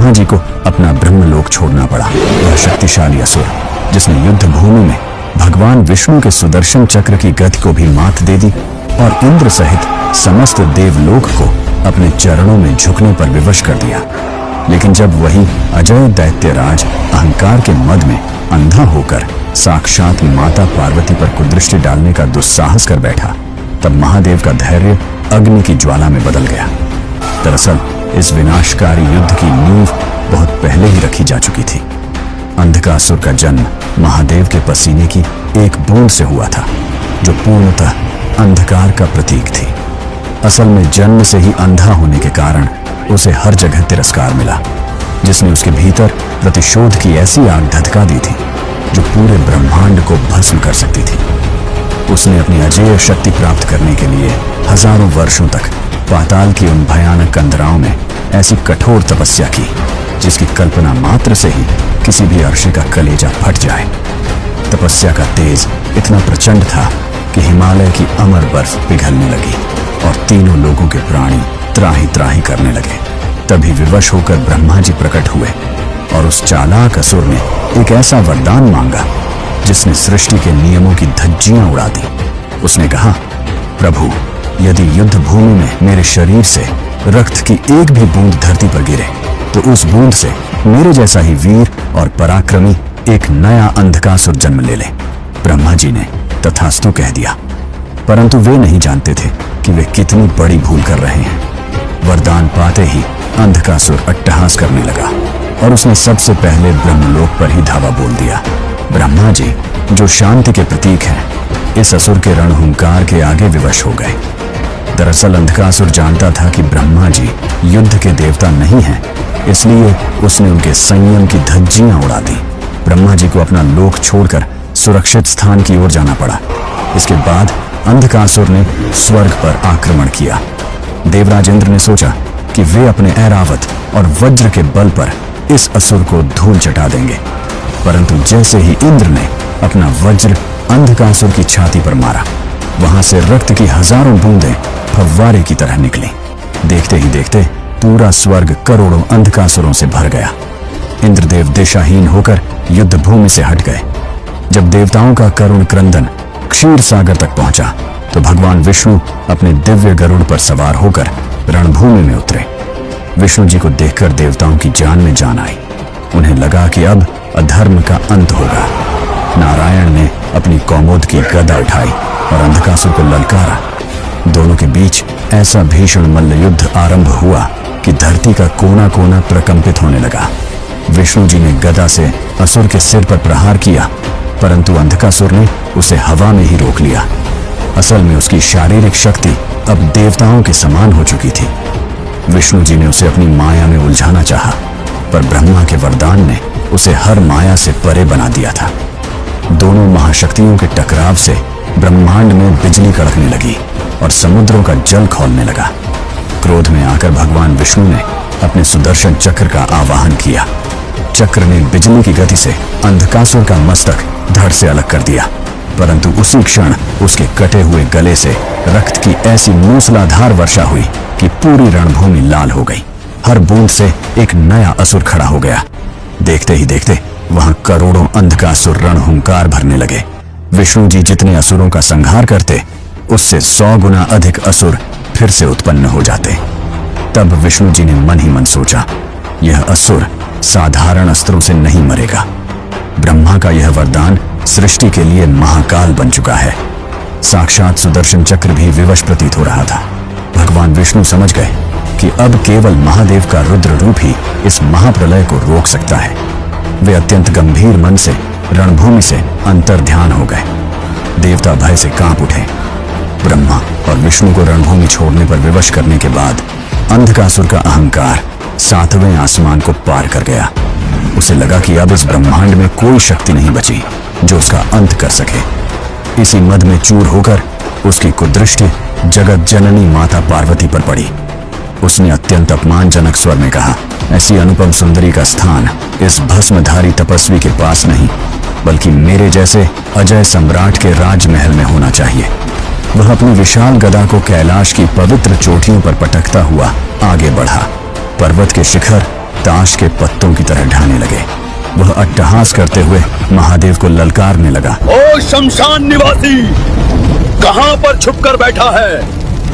ब्रह्मा जी को अपना ब्रह्मलोक छोड़ना पड़ा। वह शक्तिशाली असुर जिसने युद्ध भूमि में भगवान विष्णु के सुदर्शन चक्र की गति को भी मात दे दी और इंद्र सहित समस्त देवलोक को अपने चरणों में झुकने पर विवश कर दिया। लेकिन जब वही अजय दैत्यराज अहंकार के मद में अंधा होकर साक्षात माता पार्वती पर कुदृष्टि डालने का दुस्साहस कर बैठा, तब महादेव का धैर्य अग्नि की ज्वाला में बदल गया। दरअसल इस विनाशकारी युद्ध की नींव बहुत पहले ही रखी जा चुकी थी। अंधकासुर का जन्म महादेव के पसीने की एक बूंद से हुआ था, जो पूर्णतः अंधकार का प्रतीक थी। असल में जन्म से ही अंधा होने के कारण उसे हर जगह तिरस्कार मिला, जिसने उसके भीतर प्रतिशोध की ऐसी आग धधका दी थी जो पूरे ब्रह्मांड को भस्म कर सकती थी। उसने अपनी अजेय शक्ति प्राप्त करने के लिए हजारों वर्षों तक पाताल की उन भयानक कंदराओं में ऐसी कठोर तपस्या की जिसकी कल्पना मात्र से ही किसी भी अर्शी का कलेजा फट जाए। तपस्या का तेज इतना प्रचंड था कि हिमालय की अमर बर्फ पिघलने लगी और तीनों लोगों के प्राणी त्राही त्राही करने लगे। तभी विवश होकर ब्रह्मा जी प्रकट हुए और उस चालाक असुर ने एक ऐसा वरदान मांगा जिसने सृष्टि के नियमों की धज्जियां उड़ा दी। उसने कहा, प्रभु, यदि युद्ध भूमि में मेरे शरीर से रक्त की एक भी बूंद धरती पर गिरे तो उस बूंद से मेरे जैसा ही वीर और पराक्रमी एक नया अंधकासुर जन्म ले ले। ब्रह्मा जी ने तथास्तु कह दिया, परंतु वे नहीं जानते थे कि वे कितनी बड़ी भूल कर रहे हैं। वरदान पाते ही अंधकासुर अट्टहास करने लगा और उसने सबसे पहले ब्रह्मलोक पर ही धावा बोल दिया। ब्रह्मा जी, जो शांति के प्रतीक हैं, इस असुर के रणहुंकार के आगे विवश हो गए। दरअसल अंधकासुर जानता था कि ब्रह्मा जी युद्ध के देवता नहीं हैं, इसलिए उसने उनके संयम की धज्जियां उड़ा दी। ब्रह्मा जी को अपना लोक छोड़कर सुरक्षित स्थान की ओर जाना पड़ा। इसके बाद अंधकासुर ने स्वर्ग पर आक्रमण किया। देवराज इंद्र ने सोचा कि वे अपने ऐरावत और वज्र के बल पर इस असुर को धूल चटा देंगे, परंतु जैसे ही इंद्र ने अपना वज्र अंधकासुर की छाती पर मारा, वहां से रक्त की हजारों बूंदें फव्वारे की तरह निकली। देखते ही देखते पूरा स्वर्ग करोड़ों अंधकासुरों से भर गया। इंद्रदेव दिशाहीन होकर युद्ध भूमि से हट गए। जब देवताओं का करुण क्रंदन क्षीर सागर तक पहुंचा तो भगवान विष्णु अपने दिव्य गरुड़ पर सवार होकर रणभूमि में उतरे। विष्णु जी को देखकर देवताओं की जान में जान आई। उन्हें लगा कि अब अधर्म का अंत होगा। नारायण ने अपनी कौमोद की गदा उठाई और अंधकासुर को ललकारा। दोनों के बीच ऐसा भीषण मल्लयुद्ध आरंभ हुआ कि धरती का कोना कोना प्रकंपित होने लगा। विष्णु जी ने गदा से असुर के सिर पर प्रहार किया, परंतु अंधकासुर ने उसे हवा में ही रोक लिया। असल में उसकी शारीरिक शक्ति अब देवताओं के समान हो चुकी थी। विष्णु जी ने उसे अपनी माया में उलझाना चाहा, पर ब्रह्मा के वरदान ने उसे हर माया से परे बना दिया था। दोनों महाशक्तियों के टकराव से ब्रह्मांड में बिजली कड़कने लगी और समुद्रों का जल खौलने लगा। क्रोध में आकर भगवान विष्णु ने अपने सुदर्शन चक्र का आवाहन किया। चक्र ने बिजली की गति से अंधकासुर का मस्तक धड़ से अलग कर दिया, परंतु उसी क्षण उसके कटे हुए गले से रक्त की ऐसी मूसलाधार वर्षा हुई कि पूरी रणभूमि लाल हो गई। हर बूंद से एक नया असुर खड़ा हो गया। देखते ही देखते वहां करोड़ों अंधकासुर रणहुंकार भरने लगे। विष्णु जी जितने असुरों का संहार करते, उससे 100 गुना अधिक असुर फिर से उत्पन्न हो जाते। तब विष्णु जी ने मन ही मन सोचा, यह असुर साधारण अस्त्रों से नहीं मरेगा। ब्रह्मा का यह वरदान सृष्टि के लिए महाकाल बन चुका है। साक्षात सुदर्शन चक्र भी विवश प्रतीत हो रहा था। भगवान विष्णु समझ गए कि अब केवल महादेव का रुद्र रूप ही इस महाप्रलय को रोक सकता है। वे अत्यंत गंभीर मन से रणभूमि से अंतर्ध्यान हो गए। देवता भय से कांप उठे। ब्रह्मा और विष्णु को रणभूमि छोड़ने पर विवश करने के बाद अंधकासुर का अहंकार 7वें आसमान को पार कर गया। उसे लगा कि अब इस ब्रह्मांड में कोई शक्ति नहीं बची जो उसका अंत कर सके। इसी मद में चूर होकर उसकी कुदृष्टि जगत जननी माता पार्वती पर पड़ी। उसने अत्यंत अपमानजनक स्वर में कहा, ऐसी अनुपम सुंदरी का स्थान इस भस्मधारी तपस्वी के पास नहीं, बल्कि मेरे जैसे अजय सम्राट के राजमहल में होना चाहिए। वह अपनी विशाल गदा को कैलाश की पवित्र चोटियों पर पटकता हुआ आगे बढ़ा। पर्वत के शिखर ताश के पत्तों की तरह ढाने लगे। वह अट्टहास करते हुए महादेव को ललकारने लगा। ओ शमशान निवासी, कहां पर छुपकर बैठा है?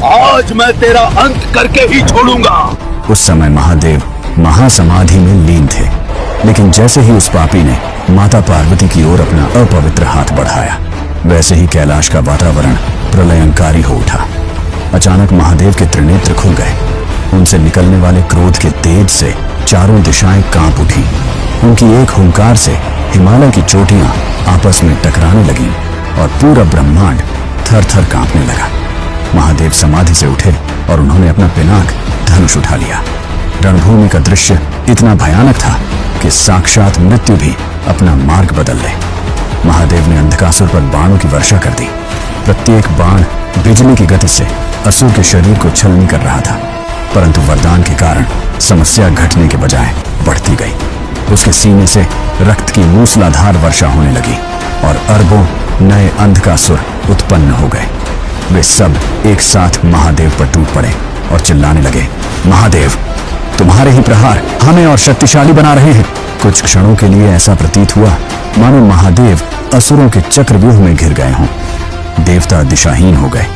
आज मैं तेरा अंत करके ही छोड़ूंगा। उस समय महादेव महासमाधि में लीन थे, लेकिन जैसे ही उस पापी ने माता पार्वती की ओर अपना अपवित्र हाथ बढ़ाया, वैसे ही कैलाश का वातावरण प्रलयंकारी हो उठा। अचानक महादेव के त्रिनेत्र खुल गए। उनसे निकलने वाले क्रोध के तेज से चारों दिशाएं कांप उठी। उनकी एक हुंकार से हिमालय की चोटियां आपस में टकराने लगीं और पूरा ब्रह्मांड थर थर कांपने लगा। महादेव समाधि से उठे और उन्होंने अपना पिनाक धनुष उठा लिया। रणभूमि का दृश्य इतना भयानक था कि साक्षात मृत्यु भी अपना मार्ग बदल ले। महादेव ने अंधकासुर पर बाणों की वर्षा कर दी। प्रत्येक बाण बिजली की गति से असुर के शरीर को छलनी कर रहा था, परंतु वरदान के कारण समस्या घटने के बजाय बढ़ती गई। उसके सीने से रक्त की मूसलाधार वर्षा होने लगी और अरबों नए अंधकासुर उत्पन्न हो गए। वे सब एक साथ महादेव पर टूट पड़े और चिल्लाने लगे, महादेव, तुम्हारे ही प्रहार हमें और शक्तिशाली बना रहे हैं। कुछ क्षणों के लिए ऐसा प्रतीत हुआ मानो महादेव असुरों के चक्रव्यूह में घिर गए हों। देवता दिशाहीन हो गए।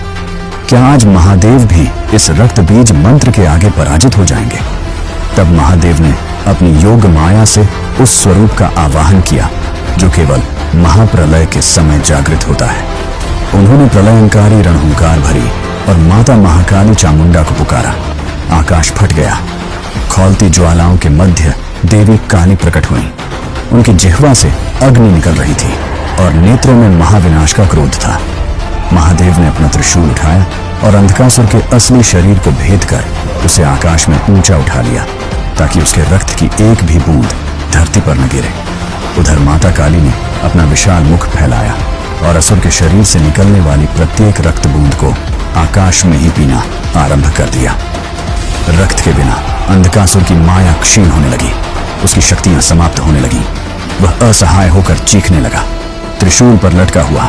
क्या आज महादेव भी इस रक्त बीज मंत्र के आगे पराजित हो जाएंगे? तब महादेव ने अपनी योग माया से उस स्वरूप का आवाहन किया जो केवल महाप्रलय के समय जागृत होता है। उन्होंने प्रलयंकारी रणहुंकार भरी और माता महाकाली चामुंडा को पुकारा। आकाश फट गया। खौलती ज्वालाओं के मध्य देवी काली प्रकट हुई। उनकी जिह्वा से अग्नि निकल रही थी और नेत्रों में महाविनाश का क्रोध था। महादेव ने अपना त्रिशूल उठाया और अंधकासुर के असली शरीर को भेद कर उसे आकाश में ऊंचा उठा लिया ताकि उसके रक्त की एक भी बूंद धरती पर न गिरे। उधर माता काली ने अपना विशाल मुख फैलाया और असुर के शरीर से निकलने वाली प्रत्येक रक्त बूंद को आकाश में ही पीना आरंभ कर दिया। रक्त के बिना अंधकासुर की माया क्षीण होने लगी। उसकी शक्तियां समाप्त होने लगीं। वह असहाय होकर चीखने लगा। त्रिशूल पर लटका हुआ